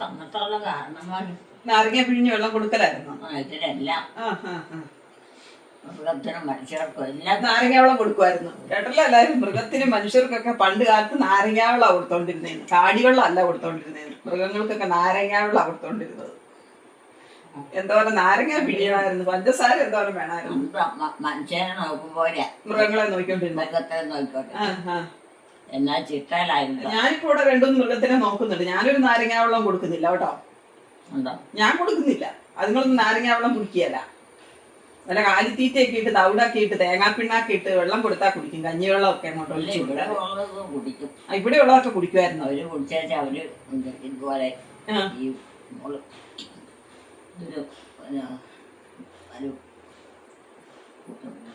തന്നിട്ടുള്ള കാരണങ്ങൾ നാരങ്ങ പിഴിഞ്ഞ് വെള്ളം കൊടുക്കലായിരുന്നു. ഇതിനെല്ലാം മൃഗത്തിനും മനുഷ്യർക്കും എല്ലാം നാരങ്ങ വെള്ളം കൊടുക്കുമായിരുന്നു. കേട്ടല്ലാരും മൃഗത്തിനും മനുഷ്യർക്കൊക്കെ പണ്ട് കാലത്ത് നാരങ്ങ വെള്ളം കൊടുത്തോണ്ടിരുന്നേന്ന്, കാടിവെള്ളം അല്ല കൊടുത്തോണ്ടിരുന്നേന്ന്. മൃഗങ്ങൾക്കൊക്കെ നാരങ്ങ വെള്ളം കൊടുത്തോണ്ടിരുന്നത്. എന്തോരം നാരങ്ങ പിഴിയണമായിരുന്നു, പഞ്ചസാര എന്തോരം വേണമായിരുന്നു. മനുഷ്യനെ നോക്കുമ്പോഴേ മൃഗങ്ങളെ നോക്കിക്കൊണ്ടിരുന്നത്. മൃഗത്തെ നോക്കിക്കോട്ടെ എന്നാ ചിട്ടയിലായിരുന്നു. ഞാനിപ്പോ ഇവിടെ രണ്ടുമൂന്ന് മൃഗത്തിനെ നോക്കുന്നുണ്ട്. ഞാനൊരു നാരങ്ങ വെള്ളം കൊടുക്കുന്നില്ല കേട്ടോ. ഞാൻ കൊടുക്കുന്നില്ല. അതുങ്ങളൊന്നും നാരങ്ങ വെള്ളം കുടിക്കുകയല്ല. വല്ല കാലിത്തീറ്റയൊക്കെ ഇട്ട് തവിടൊക്കെ ഇട്ട് തേങ്ങാപ്പിണ്ണാക്കി ഇട്ട് വെള്ളം കൊടുത്താൽ കുടിക്കും. കഞ്ഞിവെള്ളം ഒക്കെ അങ്ങോട്ട് ഒഴിച്ചു കുടിക്കും. ഇവിടെ ഉള്ളതൊക്കെ കുടിക്കുമായിരുന്നു. അവര് കുടിച്ചാൽ അവര് ഇതുപോലെ ഈ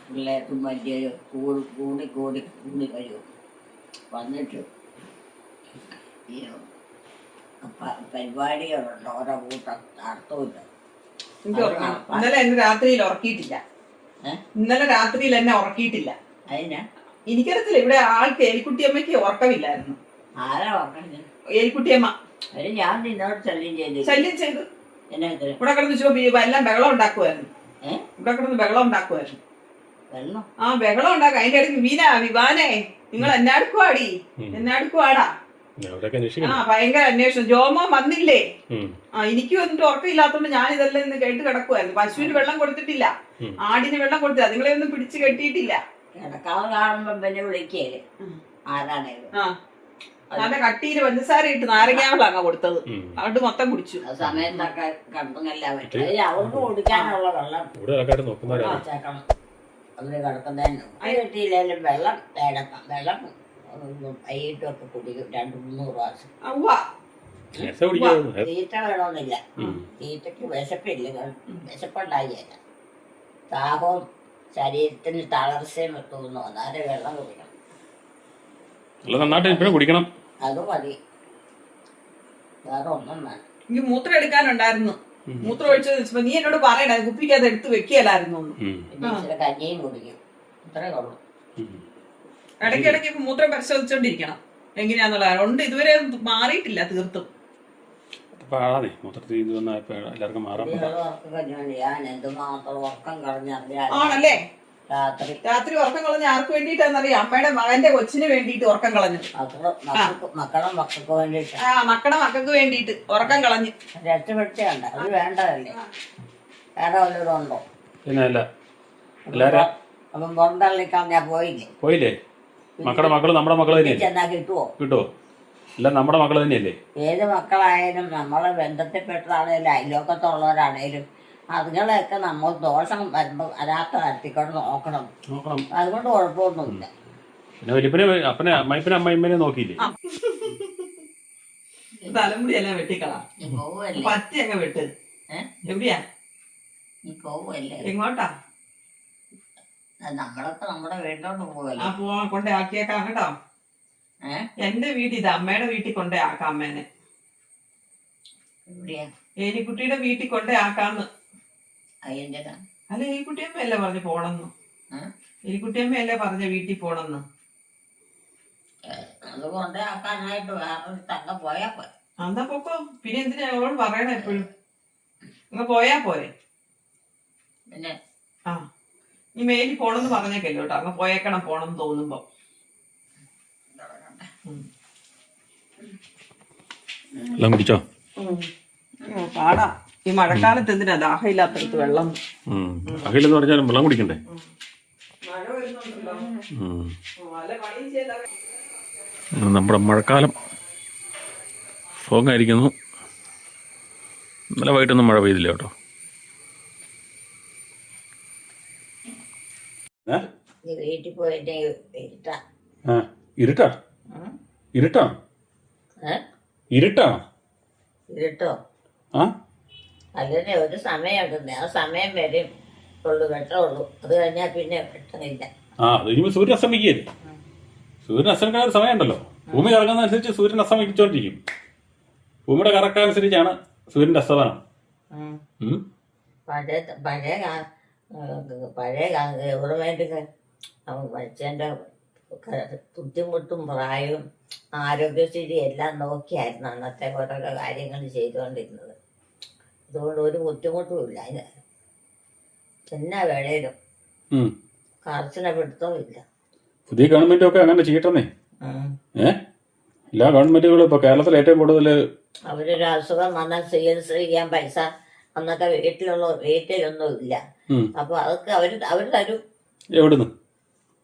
പിള്ളേർക്കും വലിയ കൂടി വരും. വന്നിട്ട് ഈ പരിപാടികളുണ്ട്, ഓരോ കൂട്ടം അർത്ഥമില്ല. ഇന്നലെ എന്നെ രാത്രിയിൽ ഉറക്കിയിട്ടില്ല. ഇന്നലെ രാത്രിയിൽ എന്നെ ഉറക്കിയിട്ടില്ല. അതിനാ എനിക്കറിയത്തില്ല. ഇവിടെ ആൾക്ക് എലിക്കുട്ടിയമ്മയ്ക്ക് ഉറക്കമില്ലായിരുന്നു. ആരാ ഉറക്കം? എലിക്കുട്ടിയമ്മ. ഞാൻ നിന്നോട് ശല്യം ചെയ്തു. ഇവിടെ കിടന്ന് എല്ലാം ബഹളം ഉണ്ടാക്കുമായിരുന്നു. ഇവിടെ കിടന്ന് ബഹളം ഉണ്ടാക്കുമായിരുന്നു. ബഹളം ഉണ്ടാക്കുക. അതിന്റെ ഇടയ്ക്ക് വിവാനെ നിങ്ങൾ എന്നാടുക്കുവാടി, എന്നാടുക്കുവാടാ. ഭയങ്കര അന്വേഷണം. ജോമോ വന്നില്ലേ? എനിക്ക് വന്നിട്ട് ഉറക്കമില്ലാത്തോണ്ട് ഞാൻ ഇതെല്ലാം ഇന്ന് കേട്ട് കിടക്കുമായിരുന്നു. പശുവിന് വെള്ളം കൊടുത്തിട്ടില്ല, ആടിന് വെള്ളം കൊടുത്തില്ല, അതുങ്ങളെ ഒന്നും പിടിച്ച് കെട്ടിയിട്ടില്ല. നല്ല കട്ടിയില് പഞ്ചസാര ഇട്ട് നാരങ്ങാവെള്ളം അങ്ങ് കൊടുത്തത്. അതുകൊണ്ട് മൊത്തം കുടിച്ചു. സമയത്തൊക്കെ അവർക്ക് കുടിക്കാനുള്ള വെള്ളം അവര് കിടക്കുന്നതിന് കിട്ടിയില്ലേലും വെള്ളം വെള്ളം വൈകിട്ടൊക്കെ കുടിക്കും. 2-3 പ്രാവശ്യം. തീറ്റ വേണമെന്നില്ല. തീറ്റക്ക് വിശപ്പുണ്ടായില്ല. ദാഹവും ശരീരത്തിന് തളർച്ചയും തോന്നുന്നു. അതാരെ വെള്ളം കുടിക്കണം. അത് മതി, വേറെ ഒന്നും വേണം. എനിക്ക് മൂത്രം എടുക്കാനുണ്ടായിരുന്നു. മൂത്രം ഒഴിച്ചത് നീ എന്നോട് പറയണ കുപ്പിക്കകത്ത് എടുത്ത് വെക്കലായിരുന്നു. പിന്നെ കഞ്ഞിയും കുടിക്കും. ഇത്രേ ഉള്ളൂ. ഇടയ്ക്കിടയ്ക്ക് മൂത്രം പരിശോധിച്ചോണ്ടിരിക്കണം എങ്ങനെയാന്നുള്ള. ഉണ്ട്, ഇതുവരെ മാറിയിട്ടില്ല തീർത്തും. ആണല്ലേ? രാത്രി ഉറക്കം കളഞ്ഞ ആർക്ക് വേണ്ടിയിട്ടാന്നറിയാം? അമ്മയുടെ മകന്റെ കൊച്ചിന് വേണ്ടിയിട്ട് ഉറക്കം കളഞ്ഞു. മക്കളുടെ മക്കൾക്ക് വേണ്ടിയിട്ട് ഉറക്കം കളഞ്ഞു. രക്ഷപ്പെടുത്തിയുണ്ട്. അത് വേണ്ടതല്ലേ? വേറെ വല്ലതും ഉണ്ടോ? അപ്പം പുറന്തള്ളിക്കാൻ ഞാൻ പോയില്ലേ? മക്കള് നമ്മുടെ മക്കള് ചെന്നാ കിട്ടുവോ? അല്ല, നമ്മുടെ മക്കള് തന്നെയല്ലേ? ഏത് മക്കളായാലും നമ്മളെ ബന്ധത്തിൽപ്പെട്ടതാണേലും അയൽവക്കത്തുള്ളവരാണേലും അതുങ്ങളെയൊക്കെ നമ്മൾ ദോഷം വരുമ്പോൾ അരാത്ത നടത്തിക്കൊണ്ട് നോക്കണം. അതുകൊണ്ട് കുഴപ്പമൊന്നുമില്ല. പിന്നെ അമ്മയമ്മനെ നോക്കിയില്ലേ? തലമുടി എല്ലാം വെട്ടിക്കളാ. പറ്റി അങ്ങ് വെട്ട്. എവിടെയാ എങ്ങോട്ടാ? നമ്മളൊക്കെ നമ്മുടെ വീട്ടിലോട്ട് പോവല്ലേ? കൊണ്ടേ ആക്കിയേക്കാം കേട്ടോ. എന്റെ വീട്ടിൽ ഇത് അമ്മയുടെ വീട്ടിൽ കൊണ്ടേ ആക്കാം. അമ്മേനെ ഏലിക്കുട്ടിയുടെ വീട്ടിൽ കൊണ്ടേ ആക്കാന്ന്. അല്ല, എലിക്കുട്ടിയമ്മയല്ലേ പറഞ്ഞു പോണെന്ന്. എലിക്കുട്ടിയമ്മയല്ലേ പറഞ്ഞ വീട്ടിൽ പോണെന്ന്. അതുകൊണ്ട് ആക്കാനായിട്ട് വേറെ തങ്ക പോയാ പോയി. എന്നാ പൊക്കോ. പിന്നെ എന്തിനാ ഞങ്ങളോട് പറയണ എപ്പോഴും? അങ്ങ് പോയാ പോരെ. പിന്നെ നീ മേലിൽ പോണെന്ന് പറഞ്ഞേക്കല്ലോ കേട്ടോ. അങ്ങ് പോയേക്കണം പോണെന്ന് തോന്നുമ്പോ. പാടാ ഈ മഴക്കാലത്ത്. എന്തിനാ ദാഹം ഇല്ലാത്തടത്ത് വെള്ളം? വെള്ളം കുടിക്കണ്ടേ? മഴ വരുന്നുണ്ടല്ലോ. നമ്മുടെ മഴക്കാലം സോങ്ങായിരിക്കുന്നു. ഇന്നലെ വൈകിട്ടൊന്നും മഴ പെയ്തില്ല കേട്ടോ. വീട്ടിൽ പോയിട്ട് ഇരുട്ടാ? ഇരുട്ടോ? അതിന് ഒരു സമയമുണ്ട്. ആ സമയം വരെ ഉള്ളു വെട്ടമുള്ളൂ. അത് കഴിഞ്ഞാൽ പിന്നെ വെട്ടമില്ല. സൂര്യൻ അസ്തമിക്കല്ലേ? സൂര്യൻ അസ്തമിക്കുന്ന ഒരു സമയമുണ്ടല്ലോ. ഭൂമി കറങ്ങുന്നതനുസരിച്ച് സൂര്യൻ അസ്തമിച്ചുകൊണ്ടിരിക്കും. ഭൂമിയുടെ കറക്കനുസരിച്ചാണ് സൂര്യന്റെ അസ്തമനം. പഴയ ഗവൺമെന്റ് മനുഷ്യന്റെ ബുദ്ധിമുട്ടും പ്രായവും ആരോഗ്യസ്ഥിതി എല്ലാം നോക്കിയായിരുന്നു അന്നത്തെ ഓരോരോ കാര്യങ്ങൾ ചെയ്തുകൊണ്ടിരുന്നത്. അതുകൊണ്ട് ഒരു ബുദ്ധിമുട്ടുമില്ല അതിന്. എന്നാ വേണേലും ഉം. കർശന പിടുത്തവും ഇല്ല. പുതിയ ഗവൺമെന്റൊക്കെ അങ്ങനെ ചെയ്യട്ടെന്നേ. എല്ലാ ഗവൺമെന്റുകളും ഇപ്പൊ കേരളത്തിൽ ഏറ്റവും കൂടുതൽ അവരൊരു അസുഖം വന്നാൽ ചികിത്സ ചെയ്യാൻ പൈസ അന്നൊക്കെ വീട്ടിലൊന്നും ഇല്ല. അപ്പൊ അതൊക്കെ അവര് തരും. എവിടുന്ന്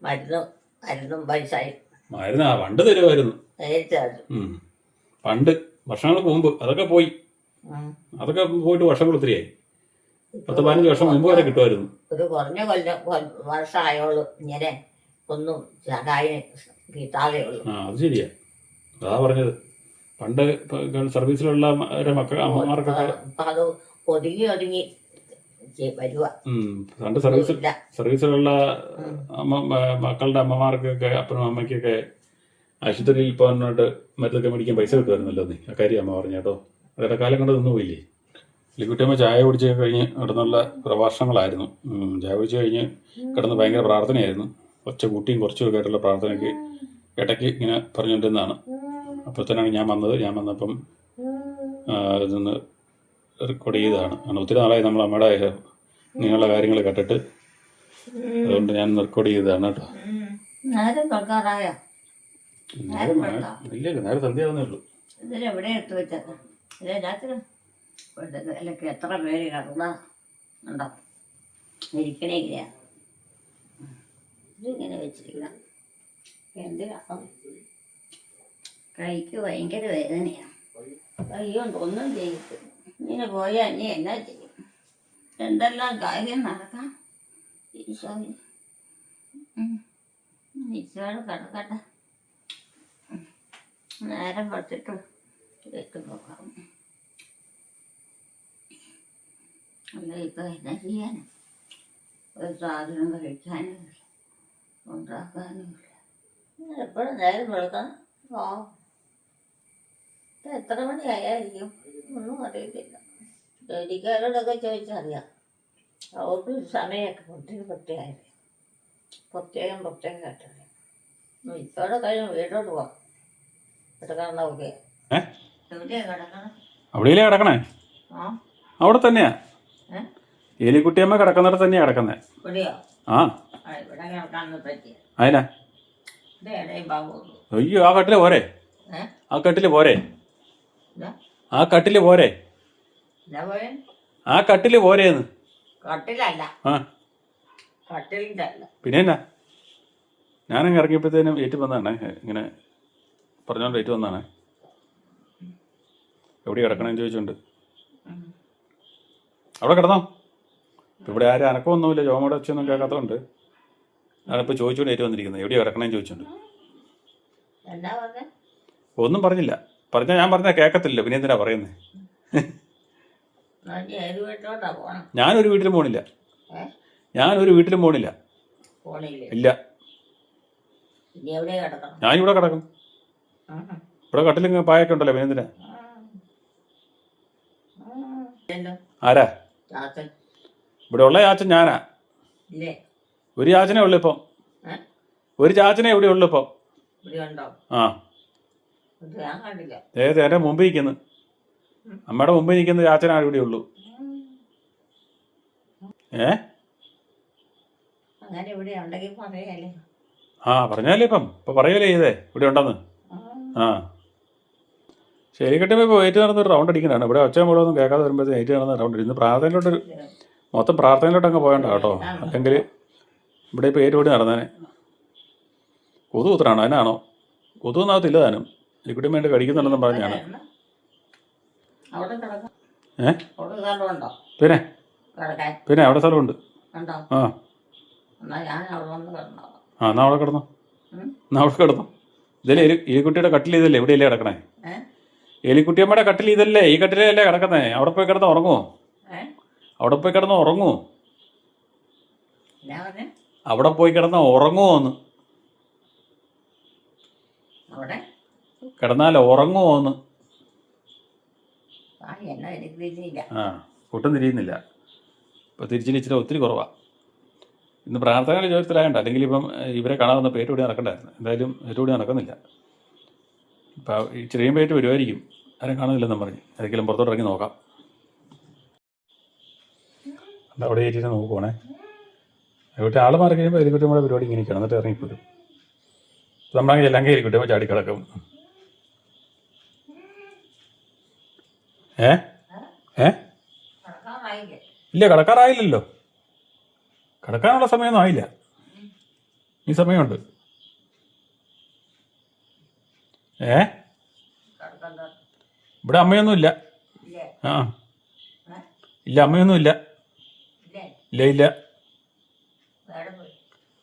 മരുന്നും പൈസയും മരുന്ന് പണ്ട് തരുമായിരുന്നു. നേരിട്ട് തരും. പണ്ട് വർഷങ്ങൾക്ക് മുമ്പ് അതൊക്കെ പോയി. അതൊക്കെ പോയിട്ട് വർഷങ്ങൾ ഒത്തിരിയായി. 10-15 വർഷം മുമ്പ് വരെ കിട്ടുമായിരുന്നു. ഒരു കുറഞ്ഞ വർഷമായോളൂ ഇങ്ങനെ ഒന്നും കിട്ടാതെ ഉള്ളു. അത് ശരിയാ. അതാ പറഞ്ഞത്. പണ്ട് സർവീസിലുള്ള അമ്മമാർക്കൊക്കെ അത് ഒതുങ്ങി വരുക. പണ്ട് സർവീസിലുള്ള മക്കളുടെ അമ്മമാർക്കൊക്കെ അപ്പനും അമ്മയ്ക്കൊക്കെ ആശുപത്രിയിൽ പോകാനായിട്ട് മരുന്നൊക്കെ മേടിക്കാൻ പൈസ കിട്ടുമായിരുന്നല്ലോ. നീ ആ കാര്യം അമ്മ പറഞ്ഞു കേട്ടോ. അതൊക്കെ കാലം കൊണ്ട് നിന്നു പോയില്ലേ. എലിക്കുട്ടിയമ്മ ചായ കുടിച്ച് കഴിഞ്ഞ് കിടന്നുള്ള പ്രഭാഷണങ്ങളായിരുന്നു. ചായ കുടിച്ച് കഴിഞ്ഞ് കിടന്ന് ഭയങ്കര പ്രാർത്ഥനയായിരുന്നു. ഒച്ച കൂട്ടിയും കുറച്ചുമൊക്കെ ആയിട്ടുള്ള പ്രാർത്ഥനയ്ക്ക് ഇടയ്ക്ക് ഇങ്ങനെ പറഞ്ഞുകൊണ്ടിരുന്നതാണ്. അപ്പോഴത്തേനാണ് ഞാൻ വന്നത്. ഞാൻ വന്നപ്പം ഇതൊന്ന് റെക്കോർഡ് ചെയ്തതാണ്. കാരണം ഒത്തിരി നാളായി നമ്മൾ അമ്മയുടെ നിങ്ങളുടെ കാര്യങ്ങൾ കേട്ടിട്ട്. അതുകൊണ്ട് ഞാൻ റെക്കോർഡ് ചെയ്തതാണ് കേട്ടോ. ഇല്ല, നേരെ സന്ധ്യയാവുന്നേ ഉള്ളൂ. ഇതിലെവിടെ എടുത്തു വെച്ചത്? ഇതിലൊക്കെ എത്ര പേര് കിടന്നുണ്ടോ? ഇരിക്കണേക്കില്ല. ഇതിങ്ങനെ വെച്ചിരിക്കണം. എന്തിനാ? കൈക്ക് ഭയങ്കര വേദനയാണ്. കൈകൊണ്ട് ഒന്നും ചെയ്യില്ല. ഇങ്ങനെ പോയാൽ ഇനി എന്നാ ചെയ്യും? എന്തെല്ലാം കാര്യം നടക്കാം. ഈശോയോട് കിടക്കട്ടെ. നേരം പറിച്ചിട്ട് കേട്ട് നോക്കാം. അല്ല ഇപ്പം എന്നാ ചെയ്യാനും ഒരു സാധനം കഴിക്കാനുമില്ല, ഉണ്ടാക്കാനുമില്ല. എപ്പോഴും നേരം വെളുക്കണം. എത്ര മണിയായിരിക്കും ഒന്നും അറിയത്തില്ല. ജോലിക്കാരോടൊക്കെ ചോദിച്ചറിയാം. അവർക്ക് സമയമൊക്കെ പ്രത്യേകം കേട്ടറിയാം. ഇപ്പോഴെ കഴിഞ്ഞ് വീട്ടോട്ട് പോവാം. കിടക്കണം. നോക്കിയാ എവിടെയാ കിടക്കണം? അവിടെയല്ലേ കിടക്കണേ? അവിടെ തന്നെയാ. എലിക്കുട്ടിയമ്മ കിടക്കുന്നിടത്ത് തന്നെയാ കിടക്കുന്നേ. ഇവിടെയോ? ഇവിടെ കിടക്കാനൊന്നും പറ്റിയ. അതിനാ? അയ്യോ, ആ കട്ടില് പോരെ? ആ കട്ടില് പോരെ? ആ കട്ടില് പോരെ? ആ കട്ടില് പോരേന്ന്? കട്ടിലല്ല. കട്ടിലിന്റെ അല്ല. പിന്നെ എന്നാ? ഞാനങ്ങ് ഇറങ്ങിയപ്പോഴത്തേനും ഏറ്റു വന്നതാണ്. ഇങ്ങനെ പറഞ്ഞോണ്ട് ഏറ്റു വന്നതാണ്. എവിടെ കിടക്കണമെന്ന് ചോദിച്ചോണ്ട്. അവിടെ കിടന്നോ. ഇവിടെ ആരും അനക്കമൊന്നുമില്ല. ജോമയുടെ ഒച്ചയൊന്നും കേൾക്കാത്തതുകൊണ്ട് ഞാനിപ്പോൾ ചോദിച്ചുകൊണ്ട് ഏറ്റു വന്നിരിക്കുന്നത്. എവിടെയാണ് കിടക്കണമെന്ന് ചോദിച്ചോണ്ട്. ഒന്നും പറഞ്ഞില്ല. പറഞ്ഞാൽ ഞാൻ പറഞ്ഞാൽ കേൾക്കത്തില്ല. പിന്നെ എന്തിനാ പറയുന്നത്? ഞാനൊരു വീട്ടിലും പോണില്ല. ഇല്ല, ഞാനിവിടെ കിടക്കും. ഇവിടെ കട്ടിലും പായൊക്കെ ഉണ്ടല്ലോ. പിന്നെ എന്തിനാ? ആരാ ഇവിടെ ഉള്ള ചാച്ചൻ? ഞാനാ. ഒരു ചാച്ചനെ ഉള്ളു ഇപ്പം. ഒരു ചാച്ചനെ ഇവിടെ ഉള്ളു ഇപ്പം. ആ, ഏത് എൻ്റെ മുമ്പിൽ നിൽക്കുന്നു. അമ്മയുടെ മുമ്പിൽ നിൽക്കുന്ന ചാച്ചനാണ് ഇവിടെ ഉള്ളൂ. പറഞ്ഞാലേ ഇപ്പം പറയല്ലേ ചെയ്തേ ഇവിടെ ഉണ്ടെന്ന്. ശരി കെട്ടുമ്പോൾ ഇപ്പോൾ ഏറ്റു നടന്നൊരു റൗണ്ട് അടിക്കുന്നതാണ്. ഇവിടെ ഒച്ച മുളകൊന്നും കേൾക്കാതെ വരുമ്പോഴത്തേക്ക് ഏറ്റു നടന്ന റൗണ്ട് ഇന്ന് പ്രാർത്ഥനയിലോട്ടൊരു മൊത്തം പ്രാർത്ഥനയിലോട്ട് അങ്ങ് പോകണ്ട കേട്ടോ. അല്ലെങ്കിൽ ഇവിടെ ഇപ്പോൾ ഏറ്റുകൂടി നടന്നേനെ. കൊതു കുത്തനാണോ? അതിനാണോ? കൊതുവിനകത്തില്ല താനും. ഇക്കുട്ടി വേണ്ടി കടിക്കുന്നുണ്ടെന്നും പറഞ്ഞാണ്. പിന്നെ അവിടെ സ്ഥലമുണ്ട്. എന്നാ അവിടെ കിടന്നോ. ഇതല്ലേ എലിക്കുട്ടിയുടെ കട്ടിൽ? ഇതല്ലേ ഇവിടെയല്ലേ കിടക്കണേ? എലിക്കുട്ടിയമ്മയുടെ കട്ടിൽ ഇതല്ലേ? ഈ കട്ടിലല്ലേ കിടക്കുന്നേ? അവിടെ പോയി കിടന്ന് ഉറങ്ങുമോ? അവിടെ പോയി കിടന്ന് ഉറങ്ങുമോ? അവിടെ പോയി കിടന്ന് ഉറങ്ങുമോ എന്ന്? കിടന്നാൽ ഉറങ്ങുമോ എന്ന്? ഒട്ടും തിരിയുന്നില്ല. ഇപ്പോൾ തിരിച്ചിട്ട് ഒത്തിരി കുറവാണ്. ഇന്ന് പ്രാർത്ഥനകളുടെ ചോദ്യത്തിലായണ്ട. അല്ലെങ്കിൽ ഇപ്പം ഇവരെ കാണാവുന്ന പേരുകൂടി നടക്കണ്ടായിരുന്നു. എന്തായാലും പേരുകൂടി നടക്കുന്നില്ല. അപ്പോൾ ഇച്ചിരി കഴിയുമ്പോഴേറ്റ് വരുമായിരിക്കും. ആരും കാണുന്നില്ലെന്നും പറഞ്ഞ് ഏതെങ്കിലും പുറത്തോട്ട് ഇറങ്ങി നോക്കാം. അവിടെ ഏറ്റിട്ട് നോക്കുവാണേ. ഇവിടെ ആൾ മാറി കഴിയുമ്പോൾ എലിക്കുട്ടി നമ്മുടെ പരിപാടി ഇങ്ങനെയൊക്കെയാണ്. എന്നിട്ട് ഇറങ്ങിപ്പോരും. നമ്മളങ്ങനെ എല്ലാം എലിക്കുട്ടിയുമ്പോൾ ചാടിക്കിടക്കും. ഏ ഇല്ല, കിടക്കാറായില്ലല്ലോ. കിടക്കാനുള്ള സമയമൊന്നും ആയില്ല. ഈ സമയമുണ്ട്. ഇവിടെ അമ്മയൊന്നുമില്ല. ആ ഇല്ല, അമ്മയൊന്നുമില്ല. ഇല്ല ഇല്ല,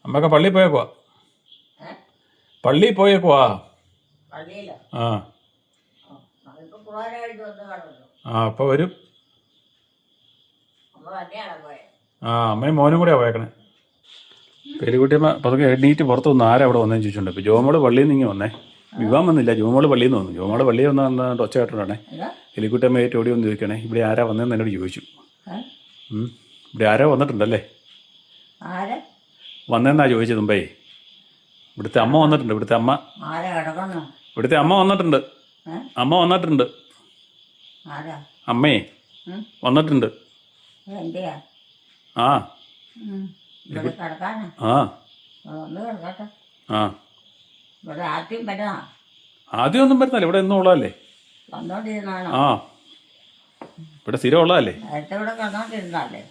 അമ്മയൊക്കെ പള്ളിയിൽ പോയേക്കുവാ. പള്ളിയിൽ പോയേക്കുവാ. ആ അപ്പോൾ വരും. ആ അമ്മയും മോനും കൂടെയാണ് പോയേക്കണേ. പെരുകുട്ടിയമ്മ പതുക്കെ എണ്ണീറ്റ് പുറത്ത് വന്ന് ആരാ അവിടെ വന്നതെന്ന് ചോദിച്ചിട്ടുണ്ട്. ഇപ്പോൾ ജോമോള് പള്ളിയിൽ നിന്ന് ഇങ്ങനെ വന്നേ. വിവാൻ വന്നില്ല, ജോമോള് പള്ളിയിൽ നിന്ന് വന്നു. ജോമോള് പള്ളിയിൽ വന്നിട്ട് ഒച്ച കേട്ടോണ്ടാണേ എലിക്കുട്ടിയമ്മ ഏറ്റവും ഓടി വന്ന് ചോദിക്കണേ ഇവിടെ ആരാ വന്നതെന്ന് എന്നോട് ചോദിച്ചു. ഇവിടെ ആരോ വന്നിട്ടുണ്ടല്ലേ? വന്നെന്നാ ചോദിച്ചത് മുമ്പേ. ഇവിടുത്തെ അമ്മ വന്നിട്ടുണ്ട്. ഇവിടുത്തെ അമ്മ വന്നിട്ടുണ്ട്. അമ്മ വന്നിട്ടുണ്ട്. അമ്മേ വന്നിട്ടുണ്ട്. ആ ആദ്യം ഒന്നും വരുന്നല്ലേ, ഇവിടെ എന്നും ഉള്ളതല്ലേ. ആ ഇവിടെ സ്ഥിരം ഉള്ളതല്ലേ.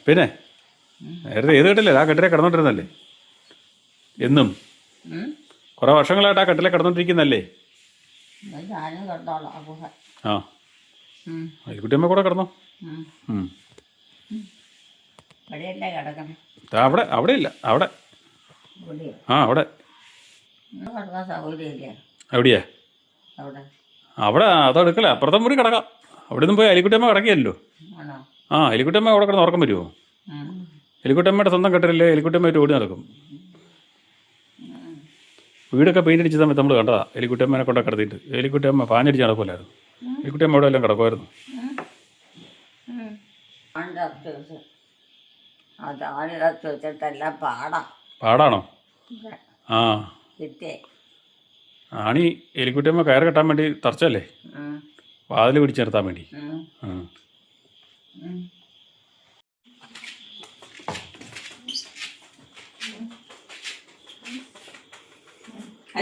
പിന്നെ നേരത്തെ ഏത് കെട്ടില്ലേ? ആ കെട്ടിലെ കിടന്നോണ്ടിരുന്നല്ലേ എന്നും. കുറെ വർഷങ്ങളായിട്ട് ആ കെട്ടിലെ കിടന്നോണ്ടിരിക്കുന്നല്ലേ. ആ എലിക്കുട്ടിയമ്മ കൂടെ കിടന്നോ. അവിടെ അവിടെ ഇല്ല, അവിടെ. ആ അവിടെ എവിടെയാ? അവിടെ അതെടുക്കല, അപ്പുറത്തെ മുറി കിടക്കാം. അവിടെ നിന്നും പോയി എലിക്കുട്ടിയമ്മ കിടക്കുകയല്ലോ. ആ എലിക്കുട്ടിയമ്മ അവിടെ കിടന്ന് ഉറക്കം വരുമോ? എലിക്കുട്ടിയമ്മയുടെ സ്വന്തം കെട്ടിലല്ലേ എലിക്കുട്ടിയമ്മയായിട്ട് ഓടി നടക്കും. വീടൊക്കെ പെയിൻ്റ് അടിച്ച സമയത്ത് നമ്മൾ കണ്ടതാ എലിക്കുട്ടിയമ്മനെ കൊണ്ടൊക്കെ കിടത്തിയിട്ട്. എലിക്കുട്ടിയമ്മ പാഞ്ഞടിച്ച് നടക്കില്ലായിരുന്നു. എലിക്കുട്ടിയമ്മ അവിടെ എല്ലാം കിടക്കുമായിരുന്നു. പാടാണോ? ആ ആണി എലിക്കുട്ടിയമ്മ കയറ് കെട്ടാൻ വേണ്ടി തറച്ചല്ലേ, വാതിൽ പിടിച്ച് നിർത്താൻ വേണ്ടി.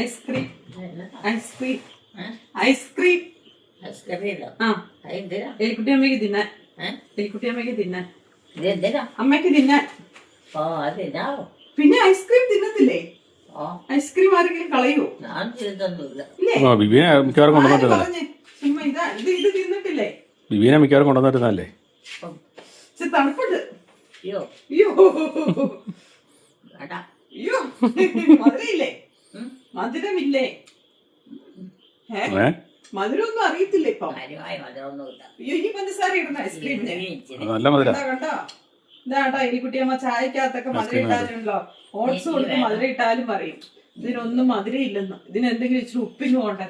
ഐസ്ക്രീം ഐസ്ക്രീം ഐസ്ക്രീം എലിക്കുട്ടിയമ്മയ്ക്ക് തിന്നാൻ. എലിക്കുട്ടിയമ്മയ്ക്ക് തിന്നാൻ, അമ്മയ്ക്ക് തിന്നാൻ. പിന്നെ ഐസ്ക്രീം തിന്നത്തില്ലേ? ഐസ്ക്രീം ആരെങ്കിലും കളയോ? മിക്കവാറും കൊണ്ടുവന്നിട്ടില്ലേ? ബിബീനെ മിക്കവാറും കൊണ്ടുവന്നിരുന്നല്ലേ. തണുപ്പുണ്ട്. മധുരമില്ലേ? മധുരമില്ലേ? മധുരമൊന്നും അറിയത്തില്ല ഇപ്പൊ. ഈ പഞ്ചസാര ഇടുന്ന ഐസ്ക്രീമിന് കണ്ടോ? ഇതാട്ടോ എലിക്കുട്ടിയമ്മ ചായക്കകത്തൊക്കെ മധുരം ഇട്ടാലുണ്ടല്ലോ. ഓട്സ് കൊടുത്ത് മധുരം ഇട്ടാലും പറയും ഇതിനൊന്നും മധുരം ഇല്ലെന്ന്. ഇതിനെന്തെങ്കിലും ഇച്ചിരി ഉപ്പിന് പോണ്ടേ?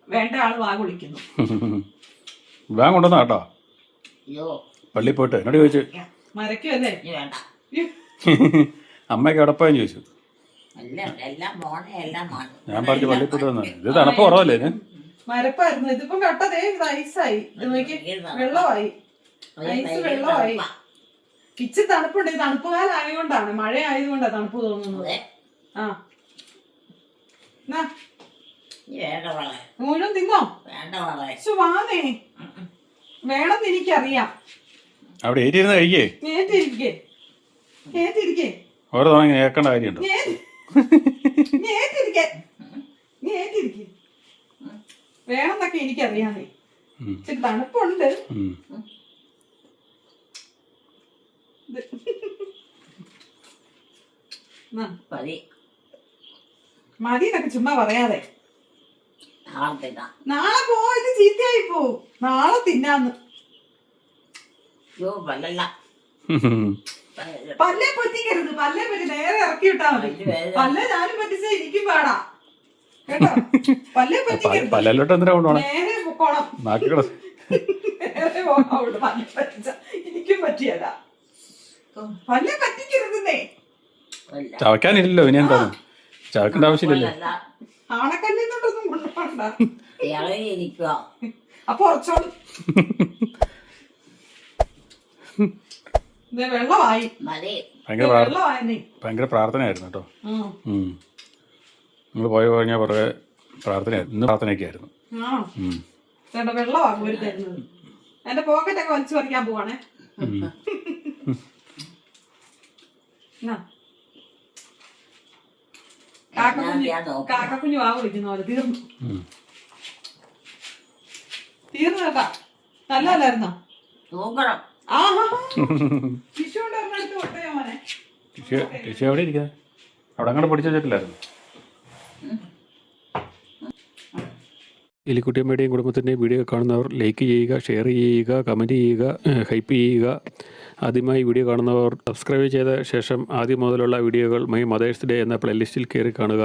വേണ്ട ആള് വാ കുളിക്കുന്നു. കൊണ്ടുവന്ന കേട്ടോ പള്ളി പോയിട്ട് എന്നോട് ചോദിച്ചു മരക്കല്ലേ അമ്മയ്ക്ക് എവിടെ പോയെന്ന് ചോദിച്ചു. ഞാൻ പറഞ്ഞു പള്ളി പോയിട്ട് വന്നത്. ഇത് തണുപ്പ് കുറവല്ലേ ഇതിന്? മരപ്പായിരുന്നു. ഇതിപ്പം കട്ടതേ ഐസായി, വെള്ളമായി. ഐസ് വെള്ളമായി. ഇച്ചിരി തണുപ്പുണ്ട്. തണുപ്പ് കാലം ആയതുകൊണ്ടാണ്, മഴ ആയതുകൊണ്ടാണ് തണുപ്പ് തോന്നുന്നത്. ആ മുഴുവൻ തിന്നോ? വാന്നേ, വേണമെന്ന് എനിക്കറിയാം. അവിടെ ഏറ്റിരുന്ന് കഴിക്കേ. നേറ്റിരിക്കേ ഓരോ തവണ കേൾക്കേണ്ട കാര്യമുണ്ടോ? വേണമെന്നൊക്കെ എനിക്കറിയാന്നേ. ഇച്ചിരി തണുപ്പുണ്ട്. മതി എന്നൊക്കെ ചുമ്മാ പറയാതെ. നാളെ പോയത് ചീത്തയായി പോവും. നാളെ തിന്നാന്ന്. പല്ലേ പറ്റിക്കരുത്. പല്ലേ പറ്റി നേരെ ഇറക്കി വിട്ടാ മതി. പല്ലേ ഞാനും പറ്റിച്ച എനിക്കും പാടാ കേട്ടോ. പല്ലേ പറ്റിക്കരുത്. നേരെ പൊക്കോണം. നേരെ പോകാവുള്ളൂ. പല്ലേ പറ്റിച്ച എനിക്കും പറ്റിയല്ല. പല്ലേ പറ്റിക്കരുതെന്നേ. ചവയ്ക്കാനില്ലല്ലോ. ഇനി എന്താണ് ചവയ്ക്കേണ്ട ആവശ്യമില്ലല്ലോ. ആണക്കല്ലിനോടൊന്നും കൊണ്ടുപോകണ്ട. ഇളകി ഇരിക്കുക. അപ്പൊ ഉറച്ചോളൂ. വെള്ളമായി മതി. ഭയങ്കര പ്രാർത്ഥനയായിരുന്നു കേട്ടോ. നിങ്ങൾ പോയ കഴിഞ്ഞാൽ പുറകെ പ്രാർത്ഥനയായിരുന്നു. ഇന്ന് പ്രാർത്ഥനയൊക്കെ ആയിരുന്നു. വെള്ളമാണ് ഒരു തരുന്നത്. എന്റെ പോക്കറ്റൊക്കെ വലിച്ചു പറിക്കാൻ പോവാണേ. കാക്കക്കുഞ്ഞു വാ വിളിക്കുന്ന പോലെ തീർന്നു കേട്ടാ. നല്ലതല്ലായിരുന്നോ? തൂക്കണം. ചേച്ചി എവിടെ ഇരിക്കുന്നത്? അവിടെ അങ്ങോട്ട് പിടിച്ചു വെച്ചിട്ടില്ലായിരുന്നു. എലിക്കുട്ടിയമ്മയുടെയും കുടുംബത്തിൻ്റെയും വീഡിയോ കാണുന്നവർ ലൈക്ക് ചെയ്യുക, ഷെയർ ചെയ്യുക, കമൻറ്റ് ചെയ്യുക, ഹൈപ്പ് ചെയ്യുക. ആദ്യമായി വീഡിയോ കാണുന്നവർ സബ്സ്ക്രൈബ് ചെയ്ത ശേഷം ആദ്യം മുതലുള്ള വീഡിയോകൾ മൈ മദേഴ്സ് ഡേ എന്ന പ്ലേലിസ്റ്റിൽ കയറി കാണുക.